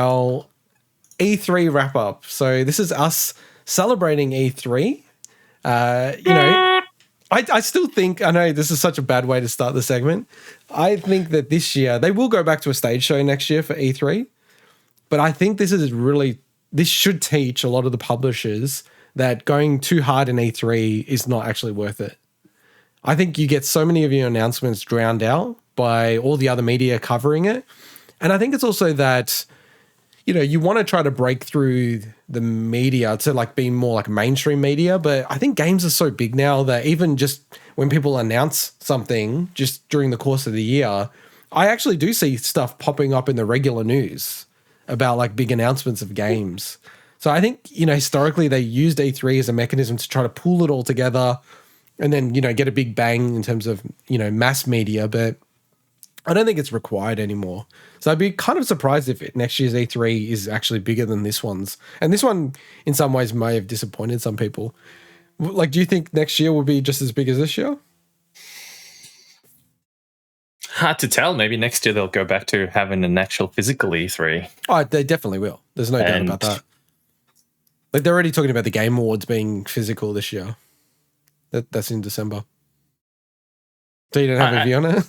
our E3 wrap up. So this is us celebrating E3. I still think, I know this is such a bad way to start the segment. I think that this year, they will go back to a stage show next year for E3. But I think this should teach a lot of the publishers that going too hard in E3 is not actually worth it. I think you get so many of your announcements drowned out by all the other media covering it. And I think it's also that, you want to try to break through the media to like be more like mainstream media. But I think games are so big now that even just when people announce something just during the course of the year, I actually do see stuff popping up in the regular news about like big announcements of games. So I think, historically they used E3 as a mechanism to try to pull it all together and then, get a big bang in terms of, mass media. But I don't think it's required anymore. So I'd be kind of surprised if next year's E3 is actually bigger than this one's. And this one, in some ways, may have disappointed some people. Like, do you think next year will be just as big as this year? Hard to tell. Maybe next year they'll go back to having an actual physical E3. Oh, they definitely will. There's no doubt about that. Like, they're already talking about the Game Awards being physical this year. That's in December. So you don't have a view on it?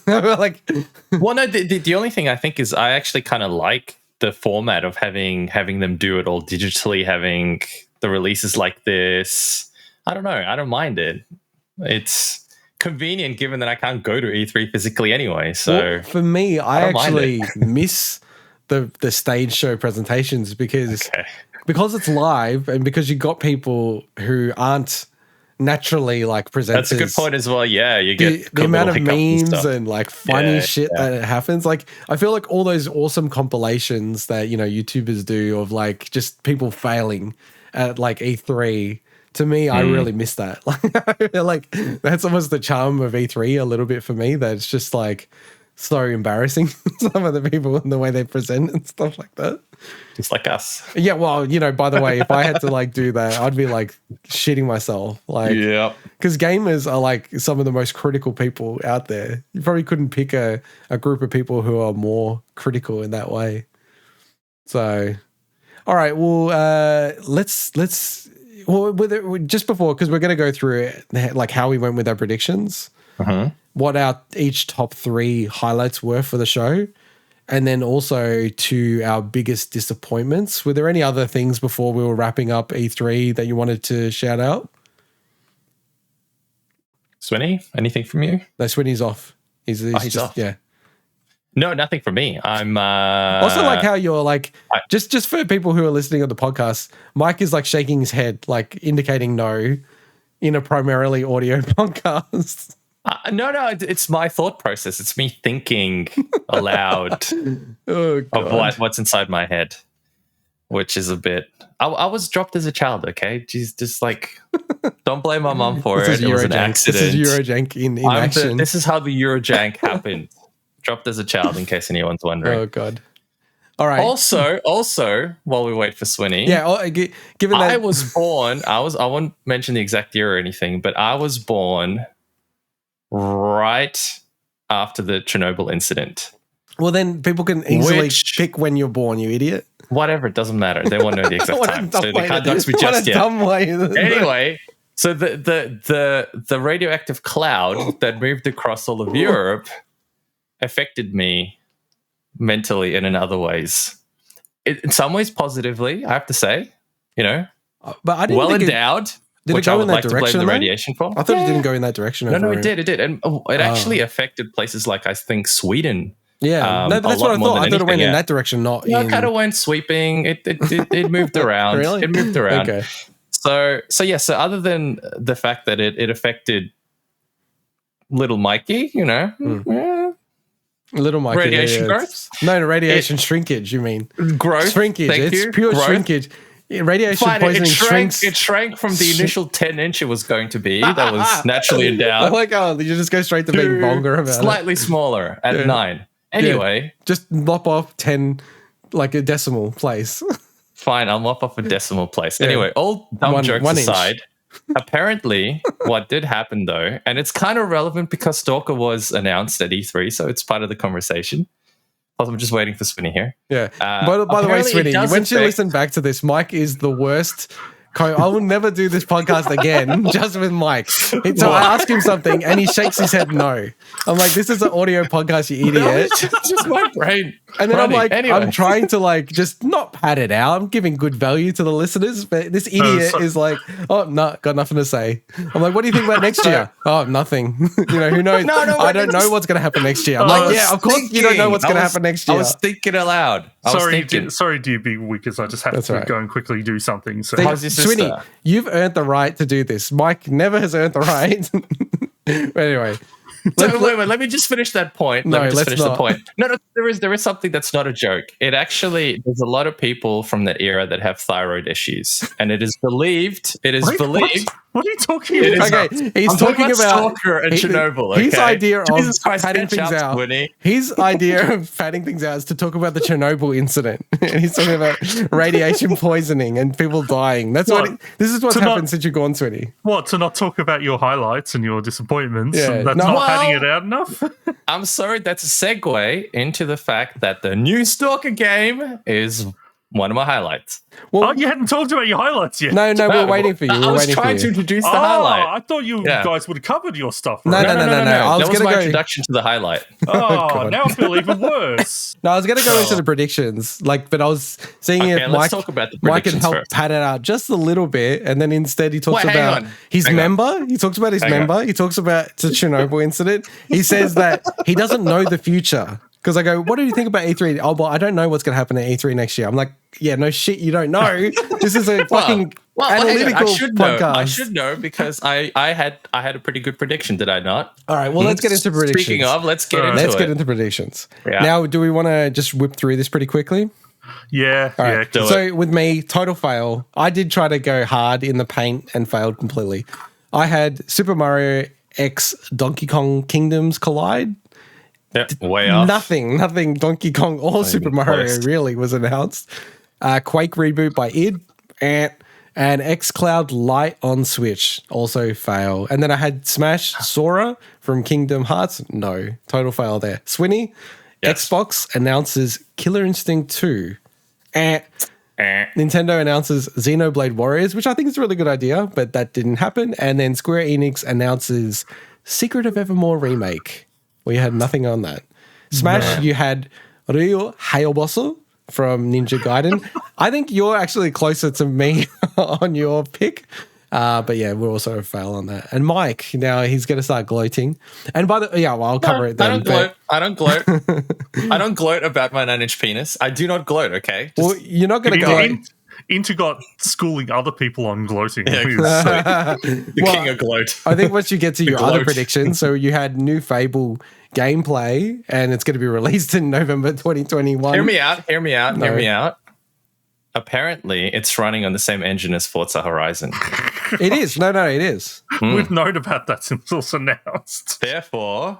Well, no, the only thing I think is I actually kind of like the format of having them do it all digitally, having the releases like this. I don't know. I don't mind it. It's convenient given that I can't go to E3 physically anyway. So well, for me, I actually miss the stage show presentations because it's live and because you got people who aren't naturally like presenters. That's a good point as well. Yeah, you get the amount of memes and like funny shit that happens. Like I feel like all those awesome compilations that YouTubers do of like just people failing at like E3. To me, I really miss that. Like that's almost the charm of E3 a little bit for me. That it's just like so embarrassing some of the people and the way they present and stuff like that. Just like us. Yeah, well, by the way, if I had to like do that, I'd be like shitting myself. Like, yeah, because gamers are like some of the most critical people out there. You probably couldn't pick a group of people who are more critical in that way. So, all right, well, let's just before, because we're going to go through like how we went with our predictions, what our each top 3 highlights were for the show. And then also to our biggest disappointments. Were there any other things before we were wrapping up E3 that you wanted to shout out? Swinny, anything from you? No, Swinny's off. He's just off. Yeah. No, nothing from me. I'm also like how you're like just for people who are listening on the podcast, Mike is like shaking his head, like indicating no in a primarily audio podcast. No, it's my thought process. It's me thinking aloud of what's inside my head, which is a bit... I was dropped as a child, okay? Jeez, just like, don't blame my mum for it. It was an accident. This is Eurojank in action. This is how the Eurojank happened. Dropped as a child, in case anyone's wondering. Oh, God. All right. Also, while we wait for Swinny, given that I was born, I won't mention the exact year or anything, but I was born right after the Chernobyl incident. Well, then people can easily pick when you're born, you idiot. Whatever, it doesn't matter. They won't know the exact time, so they can't dox me just yet. Anyway, so the radioactive cloud that moved across all of Europe affected me mentally and in other ways. In some ways positively, I have to say, but I didn't endowed. Did which it go I would in that like direction? To blame the radiation for. I thought it didn't go in that direction. No, it did, and it actually affected places like I think Sweden. Yeah, that's what I thought. I thought it went in that direction, not in. It kind of went sweeping. It moved around. Really? It moved around. Okay. So other than the fact that it affected little Mikey, little Mikey, radiation growth. No, radiation shrinkage. You mean growth? Shrinkage. It's pure shrinkage. Radiation poisoning shrinks. It shrank from the initial 10 inch it was going to be. That was naturally endowed. I like how you just go straight to being vulgar about slightly smaller at 9. Anyway. Just lop off 10, like a decimal place. Fine, I'll mop off a decimal place. Anyway, all dumb jokes aside, apparently what did happen though, and it's kind of relevant because Stalker was announced at E3, so it's part of the conversation. I'm just waiting for Swinny here. Yeah. By the way, Swinny, when you listen back to this, Mike is the worst. I will never do this podcast again just with Mike. So I ask him something and he shakes his head no. I'm like, this is an audio podcast, you idiot. It's just my brain. And then I'm like, I'm trying to like just not pat it out. I'm giving good value to the listeners, but this idiot is like, oh, no, got nothing to say. I'm like, what do you think about next year? Oh, nothing. Who knows? I don't know what's going to happen next year. I'm like, yeah, of course you don't know what's going to happen next year. I was thinking aloud. Sorry, dear big wickers. I just have to go and quickly do something. So. Swinny, you've earned the right to do this. Mike never has earned the right. But anyway. Let me just finish that point. The point. No, there is something that's not a joke. It actually, there's a lot of people from that era that have thyroid issues, and it is believed. What are you talking about? Okay, he's talking about Stalker and Chernobyl. Okay? His idea of padding things out. His idea of padding things out is to talk about the Chernobyl incident, and he's talking about radiation poisoning and people dying. This is what's happened since you've gone, Swinny. What, to not talk about your highlights and your disappointments? Yeah. That's not padding it out enough. I'm sorry. That's a segue into the fact that the new Stalker game is one of my highlights. Well, you hadn't talked about your highlights yet. No, we're waiting for you. I was trying to introduce the highlight. I thought you guys would have covered your stuff. Right? No. That was my introduction to the highlight. Oh, now I feel even worse. No, I was going to go into the predictions, but I was seeing if Mike can help pad it out just a little bit, and then instead he talks about his member. He talks about his member. He talks about the Chernobyl incident. He says that he doesn't know the future. Because I go, what do you think about E3? Oh, well, I don't know what's going to happen at E3 next year. I'm like, yeah, no shit, you don't know. This is a fucking analytical podcast. I should know because I had a pretty good prediction, did I not? All right, well, let's get into predictions. Speaking of, let's get into predictions. Yeah. Now, do we want to just whip through this pretty quickly? Yeah. All right. So with me, total fail. I did try to go hard in the paint and failed completely. I had Super Mario X Donkey Kong Kingdoms Collide. Yeah, way off. Nothing Donkey Kong or Super Mario really was announced. Quake reboot by id, and xCloud Lite on Switch also fail. And then I had Smash Sora from Kingdom Hearts. No, total fail there. Swinny, Xbox announces Killer Instinct 2. Nintendo announces Xenoblade Warriors, which I think is a really good idea, but that didn't happen. And then Square Enix announces Secret of Evermore remake. We had nothing on that. Smash, you had Ryu Hayabusa from Ninja Gaiden. I think you're actually closer to me on your pick. But yeah, we're also a fail on that. And Mike, now he's going to start gloating. And I'll cover it then. I don't gloat. I don't gloat about my 9-inch penis. I do not gloat, okay? Well, you're not going to go... Integot schooling other people on gloating. The king of gloat. I think once you get to your other predictions, so you had new Fable gameplay, and it's going to be released in November 2021. Hear me out. Apparently, it's running on the same engine as Forza Horizon. It is. No, it is. We've known about that since it was announced. Therefore,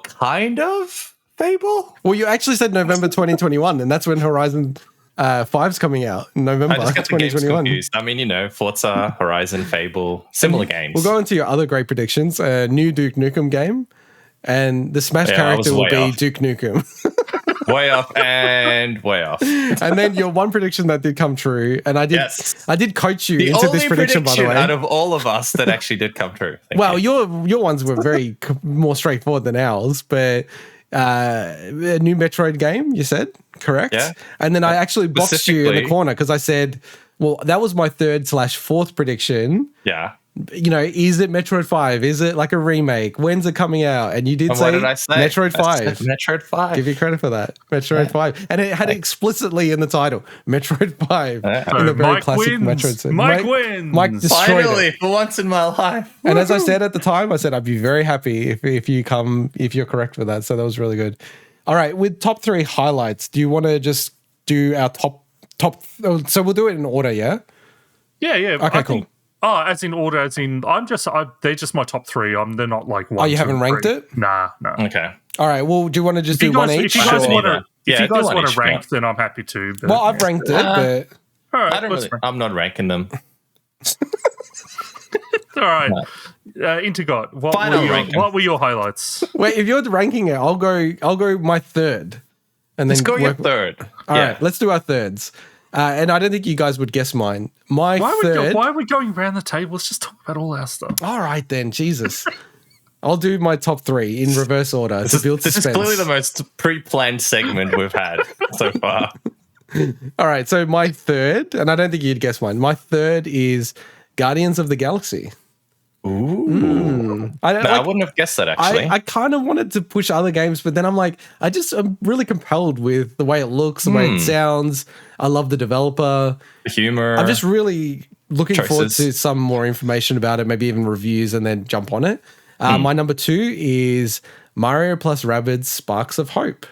kind of Fable? Well, you actually said November 2021, and that's when Horizon 5's coming out in November 2021. I mean, Forza, Horizon, Fable, similar games. We'll go into your other great predictions. New Duke Nukem game, and the Smash character will be Duke Nukem. Way off and way off. And then your one prediction that did come true, and I did coach you into this prediction, by the way. Out of all of us that actually did come true. Your ones were very more straightforward than ours, but a new Metroid game, you said, correct? Yeah. And then I actually boxed you in the corner because I said, well, that was my 3rd/4th prediction. Yeah. Is it Metroid 5? Is it like a remake? When's it coming out? And you did say Metroid 5. Metroid 5. Give you credit for that. Metroid 5. And it had it explicitly in the title, Metroid 5. In the very classic Metroid set. Mike wins. Mike destroyed Finally, for once in my life. And as I said at the time, I said I'd be very happy if you're correct with that. So that was really good. All right, with top 3 highlights, do you want to just do our top? So we'll do it in order, yeah? Yeah. Okay, cool. As in order, they're just my top 3. They're not like 1. Oh, you haven't ranked it? Nah. Okay. All right. Well, do you want to just do one each? If you guys want to rank, then I'm happy to. But, I've ranked it, but all right, I'm not ranking them. All right. Integot, what were your highlights? Wait, if you're ranking it, I'll go my 3rd. and let's go your third. All right, let's do our thirds. And I don't think you guys would guess mine. Why are we going around the table? Let's just talk about all our stuff. All right, then. Jesus. I'll do my top 3 in reverse order to build suspense. This is clearly the most pre-planned segment we've had so far. All right, so my third, and I don't think you'd guess mine. My third is Guardians of the Galaxy. Ooh. I wouldn't have guessed that, actually. I kind of wanted to push other games, but then I'm like, I'm really compelled with the way it looks, the way it sounds. I love the developer. The humor. I'm just really looking forward to some more information about it, maybe even reviews, and then jump on it. My number 2 is Mario plus Rabbids Sparks of Hope.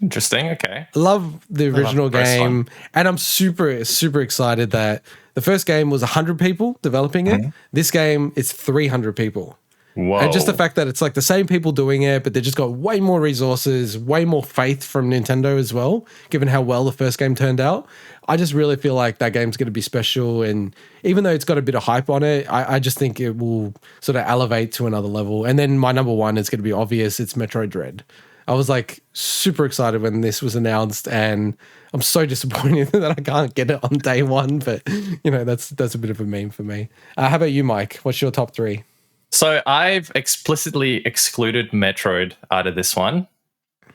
Interesting, okay. Love the original game, and I'm super, super excited that the first game was 100 people developing it. This game is 300 people. Whoa. And just the fact that it's like the same people doing it, but they just got way more resources, way more faith from Nintendo as well, given how well the first game turned out. I just really feel like that game's going to be special. And even though it's got a bit of hype on it, I just think it will sort of elevate to another level. And then my number 1 is going to be obvious. It's Metroid Dread. I was like super excited when this was announced, and I'm so disappointed that I can't get it on day 1. But you know, that's a bit of a meme for me. How about you, Mike? What's your top 3? So I've explicitly excluded Metroid out of this one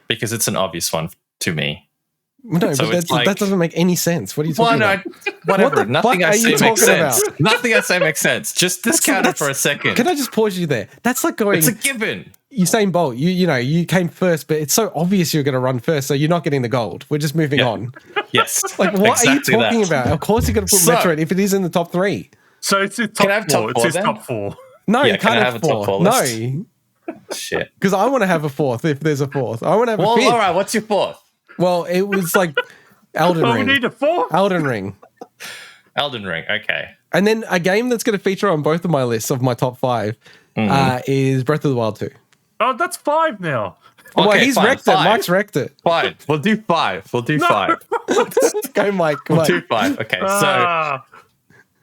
because it's an obvious one to me. No, so but that doesn't make any sense. What are you talking about? Whatever. Nothing I say makes sense. Nothing I say makes sense. Just discount it for a second. Can I just pause you there? That's like going... It's a given. Usain Bolt, you came first, but it's so obvious you're going to run first, so you're not getting the gold. We're just moving on. Yes. Like, what are you talking about? Of course you're going to put Metroid if it is in the top 3. So it's in top 4. It's his top 4. No, you can't have 4. Top 4 list? No. Shit. Because I want to have a 4th if there's a 4th. I want to have a 5th. All right, what's your 4th? Well, it was like Elden Ring. We need a 4th? Elden Ring. Elden Ring, okay. And then a game that's going to feature on both of my lists of my top 5 is Breath of the Wild 2. Oh, that's 5 now. Okay, well, he's wrecked it. Mike's wrecked it. Fine. We'll do 5. We'll do 5. Go, Mike. We'll do 5. Okay, so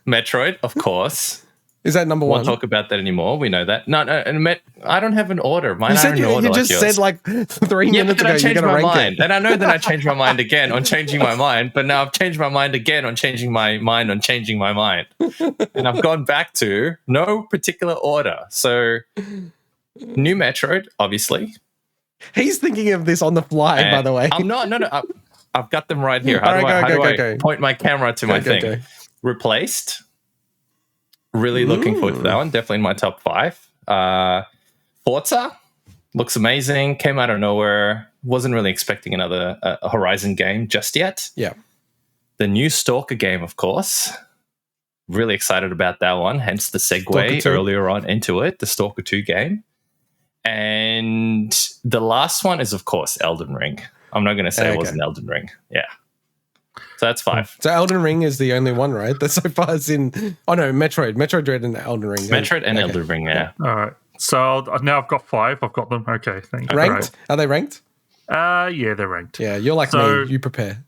Metroid, of course. Is that number 1? Won't talk about that anymore. We know that. No, and I don't have an order. Mine you are in order. You just said like 3 minutes ago you're going to rank it. And I know that I changed my mind again on changing my mind, but now I've changed my mind again on changing my mind on changing my mind. And I've gone back to no particular order. So, new Metroid, obviously. He's thinking of this on the fly, by the way. I'm not. No. I've got them right here. How do I point my camera to my thing? Replaced. Really looking forward to that one. Definitely in my top 5. Forza looks amazing. Came out of nowhere. Wasn't really expecting another Horizon game just yet. Yeah. The new Stalker game, of course. Really excited about that one. Hence the segue earlier on into it. The Stalker 2 game. And the last one is, of course, Elden Ring. I'm not going to say it wasn't Elden Ring. Yeah. So that's 5. So Elden Ring is the only one, right? That's so far as in... Oh, no, Metroid Dread and Elden Ring. Metroid and Elden Ring, yeah. All right. So now I've got 5. I've got them. Okay, thank you. Ranked? Are they ranked? Yeah, they're ranked. Yeah, you're like me. You prepare.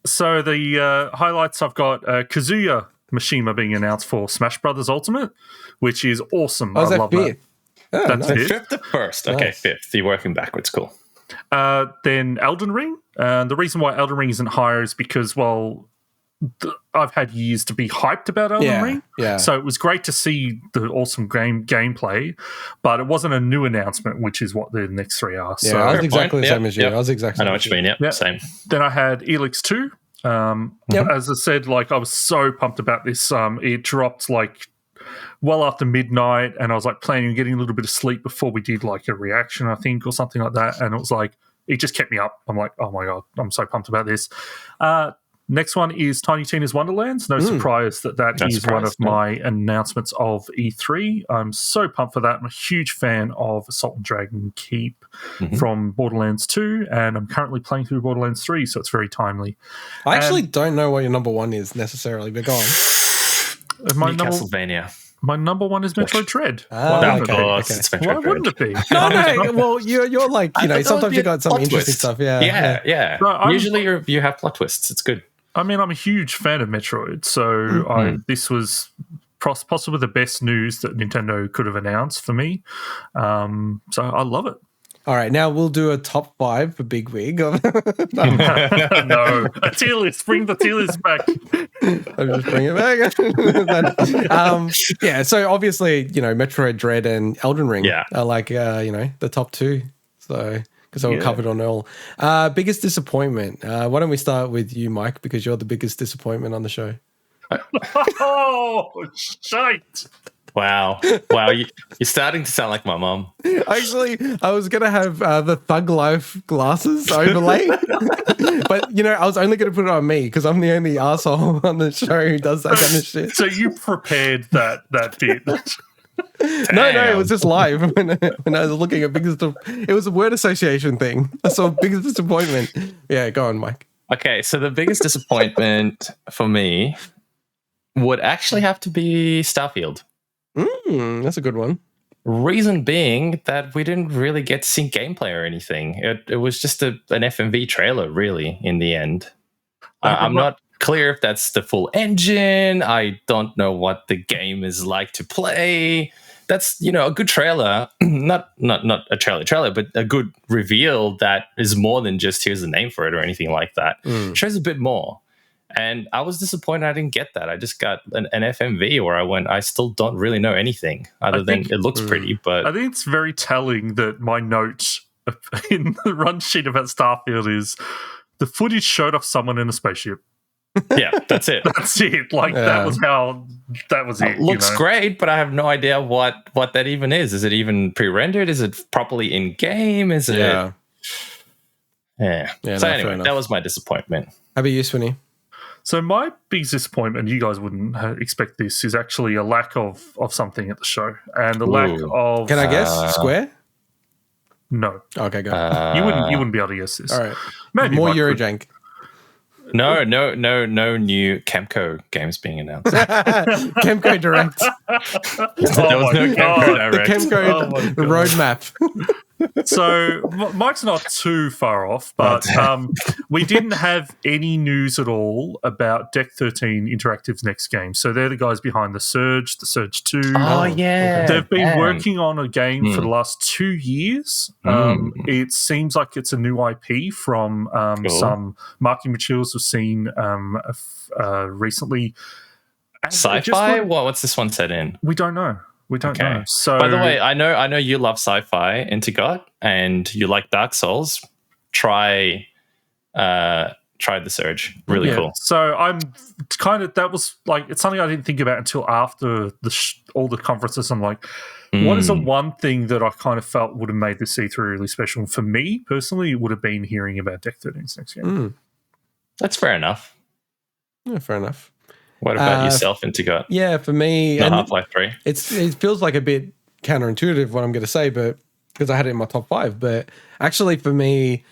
So the highlights, I've got Kazuya Mishima being announced for Smash Brothers Ultimate, which is awesome. I love that. Oh, that's nice. 5th to 1st. Okay, nice. 5th. You're working backwards. Cool. Then Elden Ring. The reason why Elden Ring isn't higher is because, I've had years to be hyped about Elden Ring. Yeah. So it was great to see the awesome gameplay, but it wasn't a new announcement, which is what the next 3 are. Yeah, so, I was exactly the same as you. I was exactly. I know what you mean. Yep. Same. Then I had Elix 2. As I said, I was so pumped about this. It dropped well after midnight, and I was planning on getting a little bit of sleep before we did a reaction, I think, or something like that. And it was it just kept me up. I'm like, oh my God, I'm so pumped about this. Next one is Tiny Tina's Wonderlands. No surprise that is one of my announcements of E3. I'm so pumped for that. I'm a huge fan of Assault and Dragon Keep from Borderlands 2, and I'm currently playing through Borderlands 3, so it's very timely. I actually don't know what your number 1 is necessarily, but go on. Castlevania. My number 1 is Metroid Dread. Okay. Why wouldn't it be? No. Well, you're sometimes you got some interesting stuff. Yeah. No, usually you have plot twists. It's good. I mean, I'm a huge fan of Metroid, so this was possibly the best news that Nintendo could have announced for me. So I love it. All right, now we'll do a top 5 for Big Wig. No, a tier list. Bring the tier list back. I'll just bring it back. Yeah, so obviously, Metroid Dread and Elden Ring are like, the top 2. So, because they were covered on all. Biggest disappointment. Why don't we start with you, Mike, because you're the biggest disappointment on the show. Oh, shite. Wow. You're starting to sound like my mom. Actually, I was going to have the Thug Life glasses overlay. But, I was only going to put it on me because I'm the only asshole on the show who does that kind of shit. So you prepared that bit. No, it was just live when I was looking at biggest. It was a word association thing. I saw biggest disappointment. Yeah, go on, Mike. Okay, so the biggest disappointment for me would actually have to be Starfield. That's a good one. Reason being that we didn't really get to see gameplay or anything. It was just an FMV trailer, really, in the end. I'm not clear if that's the full engine. I don't know what the game is like to play. That's, a good trailer, not a trailer, but a good reveal that is more than just here's the name for it or anything like that. Shows a bit more. And I was disappointed I didn't get that. I just got an FMV where I still don't really know anything other than it looks pretty. But I think it's very telling that my note in the run sheet about Starfield is the footage showed off someone in a spaceship. Yeah, that's it. That's it. That was it. Looks great, but I have no idea what that even is. Is it even pre-rendered? Is it properly in game? Is it? Yeah. So anyway, that was my disappointment. How about you, Swinny? So my biggest disappointment, you guys wouldn't expect this, is actually a lack of something at the show. And the lack of... Can I guess? Square? No. Okay, go. You wouldn't be able to guess this. All right. Maybe more Eurojank. No new Kemco games being announced. Kemco Direct. There was no Kemco Direct. The Kemco roadmap. So Mike's not too far off, but we didn't have any news at all about Deck 13 Interactive's next game. So they're the guys behind the Surge 2. Oh, yeah. They've been working on a game for the last 2 years. It seems like it's a new IP from some marketing materials we've seen recently. Sci-fi? What's this one set in? We don't know. know. So, by the way, I know you love sci-fi, integot, and you like Dark Souls. Try the Surge. Really cool. So I'm that was like, it's something I didn't think about until after all the conferences. I'm like, what is the one thing that I kind of felt would have made this C3 really special? And for me personally, it would have been hearing about Deck 13's next game. That's fair enough. Yeah, fair enough. What about yourself, integot? Yeah, for me, not Half-Life 3. It feels like a bit counterintuitive what I'm going to say, but because I had it in my top 5. But actually, for me,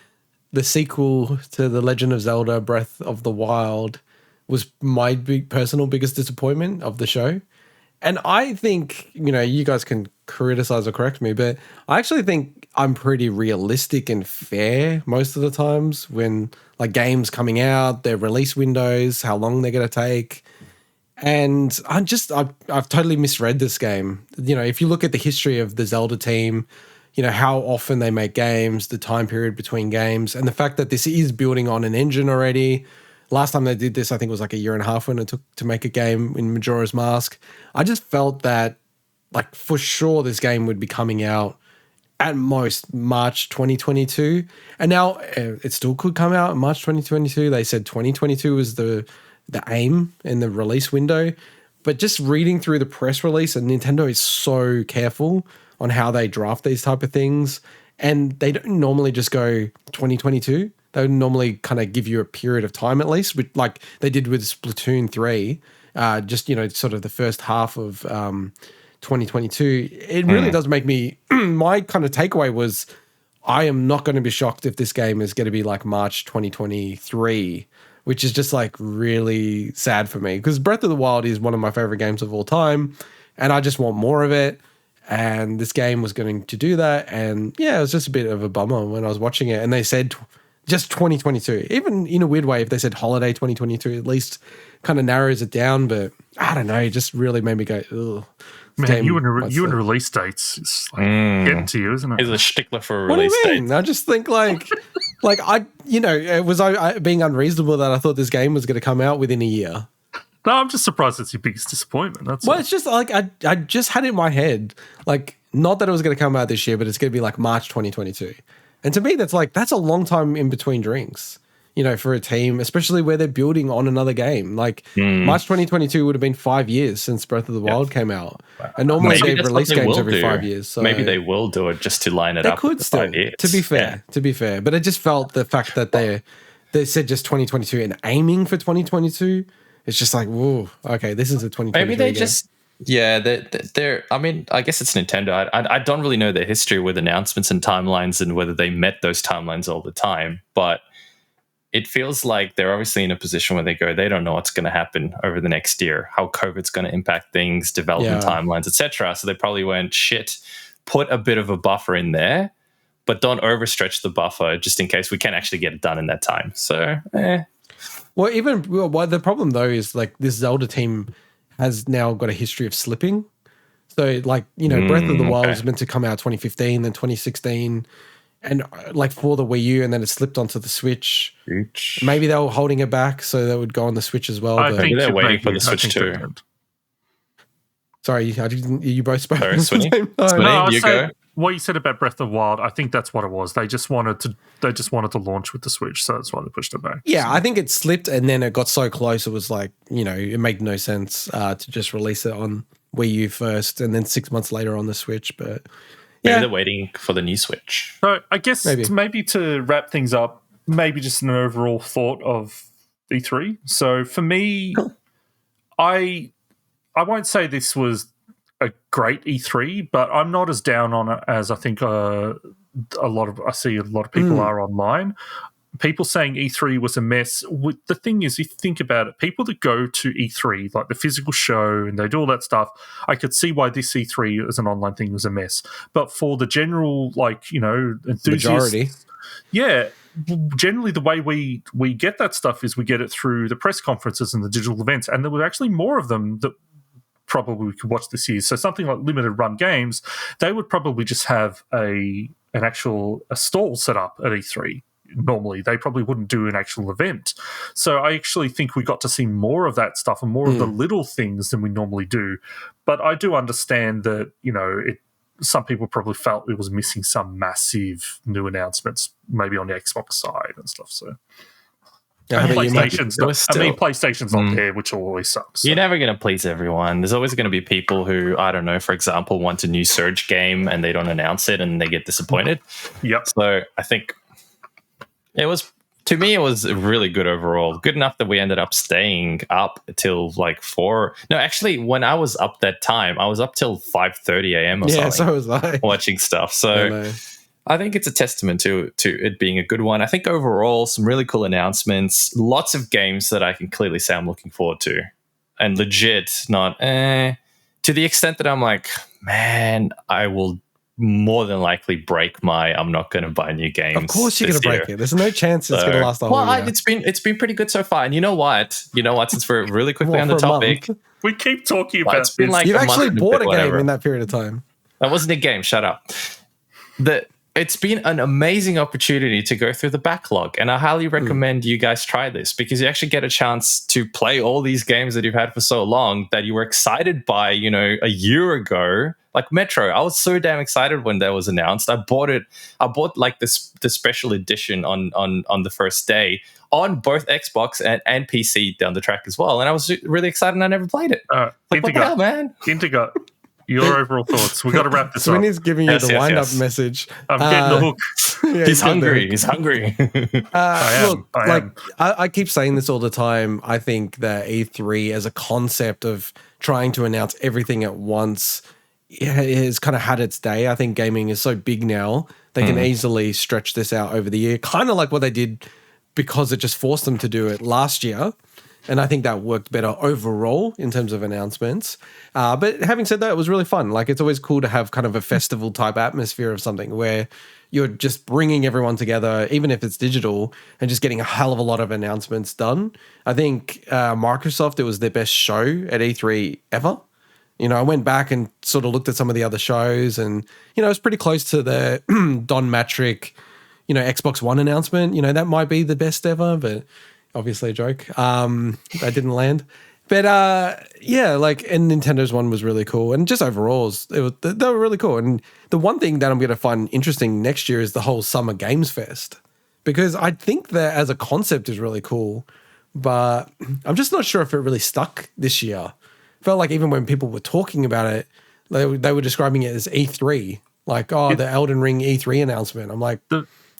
the sequel to The Legend of Zelda: Breath of the Wild was my personal biggest disappointment of the show. And I think, you guys can criticize or correct me, but I actually think I'm pretty realistic and fair most of the times when games coming out, their release windows, how long they're going to take. And I've totally misread this game. If you look at the history of the Zelda team, how often they make games, the time period between games, and the fact that this is building on an engine already. Last time they did this, I think it was like a year and a half when it took to make a game in Majora's Mask. I just felt that, for sure, this game would be coming out at most March 2022. And now it still could come out in March 2022. They said 2022 was the aim in the release window. But just reading through the press release, and Nintendo is so careful on how they draft these type of things. And they don't normally just go 2022. They would normally kind of give you a period of time at least, like they did with Splatoon 3, sort of the first half of 2022. It really does make me, my kind of takeaway was I am not going to be shocked if this game is going to be like March 2023, which is just really sad for me because Breath of the Wild is one of my favorite games of all time and I just want more of it. And this game was going to do that. And yeah, it was just a bit of a bummer when I was watching it and they said just 2022, even in a weird way, if they said holiday 2022, at least kind of narrows it down. But I don't know. It just really made me go, ugh. Man, you and release dates, it's like getting to you, isn't it? He's a stickler for a What release do you mean? date. I just think was I being unreasonable that I thought this game was going to come out within a year? No, I'm just surprised it's your biggest disappointment. That's all. It's just like I just had it in my head, like not that it was going to come out this year, but it's going to be like March 2022. And to me, that's a long time in between drinks. For a team, especially where they're building on another game. Like March 2022 would have been 5 years since Breath of the Wild came out. And normally they release games every 5 years. So maybe they will do it just to line it up. They could still, 5 years. To be fair. But I just felt the fact that they said just 2022 and aiming for 2022, it's just like, whoa, okay, this is a 2022 Maybe they game. just... Yeah, they're. I mean, I guess it's Nintendo. I don't really know their history with announcements and timelines and whether they met those timelines all the time. But it feels like they're obviously in a position where they don't know what's going to happen over the next year, how COVID's going to impact things, development timelines, etc. So they probably went, shit, put a bit of a buffer in there, but don't overstretch the buffer just in case we can actually get it done in that time. So, Well, the problem though is like this Zelda team has now got a history of slipping. So like, Breath of the Wild was meant to come out 2015, then 2016. And like for the Wii U, and then it slipped onto the Switch. Maybe they were holding it back so that would go on the Switch as well. I think they're waiting for the Switch too. Sorry, you both spoke. Sorry, Swinny. No, you go. What you said about Breath of the Wild, I think that's what it was. They just wanted to launch with the Switch, so that's why they pushed it back. Yeah, I think it slipped, and then it got so close, it was like it made no sense to just release it on Wii U first, and then 6 months later on the Switch, but. Maybe they're waiting for the new Switch. So I guess maybe to wrap things up, maybe just an overall thought of E3. So for me, I won't say this was a great E3, but I'm not as down on it as I think I see a lot of people are online. People saying E3 was a mess. The thing is, if you think about it, people that go to E3, like the physical show, and they do all that stuff, I could see why this E3 as an online thing was a mess. But for the general, enthusiasts, majority, generally the way we get that stuff is we get it through the press conferences and the digital events, and there were actually more of them that probably we could watch this year. So something like limited run games, they would probably just have a stall set up at E3. Normally, they probably wouldn't do an actual event. So I actually think we got to see more of that stuff and more of the little things than we normally do. But I do understand that, some people probably felt it was missing some massive new announcements, maybe on the Xbox side and stuff. So PlayStation's not there, which always sucks. So. You're never going to please everyone. There's always going to be people who, I don't know, for example, want a new Surge game and they don't announce it and they get disappointed. Yep. So I think it was really good overall. Good enough that we ended up staying up till like 4. No, actually, when I was up that time, I was up till 5:30 a.m. or something. Yeah, so was I. Watching stuff. So I think it's a testament to it being a good one. I think overall, some really cool announcements. Lots of games that I can clearly say I'm looking forward to. And legit, not to the extent that I'm like, man, I will more than likely break I'm not going to buy new games. Of course you're going to break it. There's no chance it's going to last a whole year. It's been pretty good so far. And you know what? Since we're really quickly on the topic. We keep talking about it's been like you've actually bought a game in that period of time. That wasn't a game. Shut up. It's been an amazing opportunity to go through the backlog. And I highly recommend you guys try this because you actually get a chance to play all these games that you've had for so long that you were excited by, a year ago. Like Metro, I was so damn excited when that was announced. I bought it. I bought like the special edition on the first day on both Xbox and PC down the track as well. And I was really excited and I never played it. What the hell, man? Integot. Your overall thoughts. We've got to wrap this up. Swinny's giving you the wind-up message. I'm getting the hook. He's hungry. He's hungry. I keep saying this all the time. I think that E3 as a concept of trying to announce everything at once has kind of had its day. I think gaming is so big now, they can easily stretch this out over the year. Kind of like what they did because it just forced them to do it last year. And I think that worked better overall in terms of announcements. But having said that, it was really fun. Like, it's always cool to have kind of a festival type atmosphere of something where you're just bringing everyone together, even if it's digital, and just getting a hell of a lot of announcements done. I think Microsoft, it was their best show at E3 ever. You know, I went back and sort of looked at some of the other shows, and, you know, it was pretty close to the Don Matrick, you know, Xbox One announcement. You know, that might be the best ever, but obviously a joke. That didn't land. But yeah, like, and Nintendo's one was really cool, and just overall, they were really cool. And the one thing that I'm going to find interesting next year is the whole Summer Games Fest, because I think that as a concept is really cool, but I'm just not sure if it really stuck this year. Felt like even when people were talking about it, they were describing it as E3, like, the Elden Ring E3 announcement. I'm like,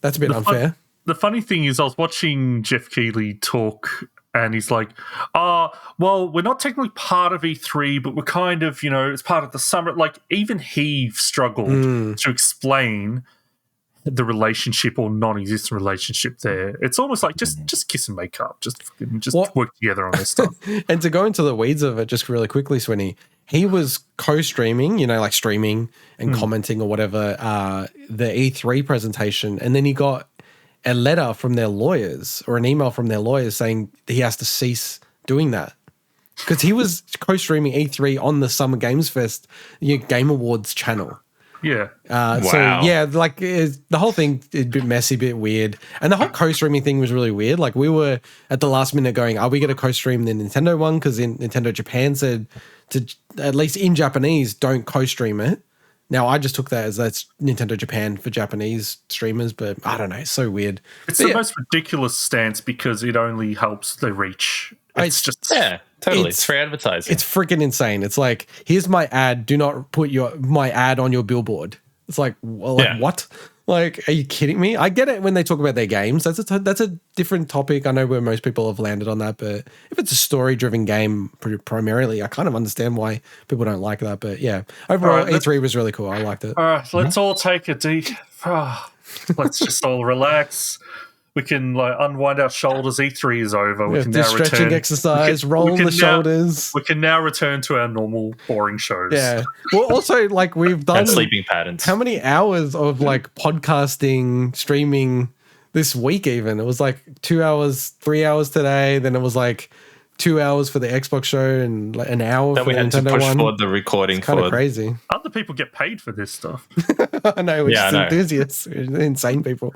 that's a bit unfair. The funny thing is, I was watching Jeff Keighley talk, and he's like, well, we're not technically part of E3, but we're kind of, you know, it's part of the summer. Like, even he struggled to explain the relationship or non-existent relationship there. It's almost like just kiss and make up. Just work together on this stuff. And to go into the weeds of it just really quickly, Swinny, he was co-streaming, you know, like streaming and commenting or whatever, the E3 presentation, and then he got a letter from their lawyers or an email from their lawyers saying he has to cease doing that because he was co-streaming E3 on the Summer Games Fest Game Awards channel. Yeah. Wow. So, yeah, like the whole thing is a bit messy, a bit weird. And the whole co-streaming thing was really weird. Like, we were at the last minute going, are we going to co-stream the Nintendo one? Because Nintendo Japan said to, at least in Japanese, don't co-stream it. Now, I just took that as that's Nintendo Japan for Japanese streamers, but I don't know. It's so weird. It's the most ridiculous stance because it only helps the reach. It's just... Yeah, totally. It's free advertising. It's freaking insane. It's like, here's my ad. Do not put my ad on your billboard. It's like, well, like, what? Like, are you kidding me? I get it when they talk about their games. That's a different topic. I know where most people have landed on that, but if it's a story-driven game primarily, I kind of understand why people don't like that. But yeah, overall, E3 was really cool. I liked it. All right, let's all take a deep... let's just all relax. We can unwind our shoulders. E3 is over. We can now stretching exercise, roll the shoulders. We can now return to our normal, boring shows. Yeah. Well, also, like, we've done... and sleeping patterns. How many hours of, like, podcasting, streaming this week even? It was, like, 2 hours, 3 hours today. Then it was, like, 2 hours for the Xbox show and like an hour for the Nintendo one. Then we had to push forward the recording. It's kind of crazy. Other people get paid for this stuff. I know, we're just enthusiasts. We're insane people.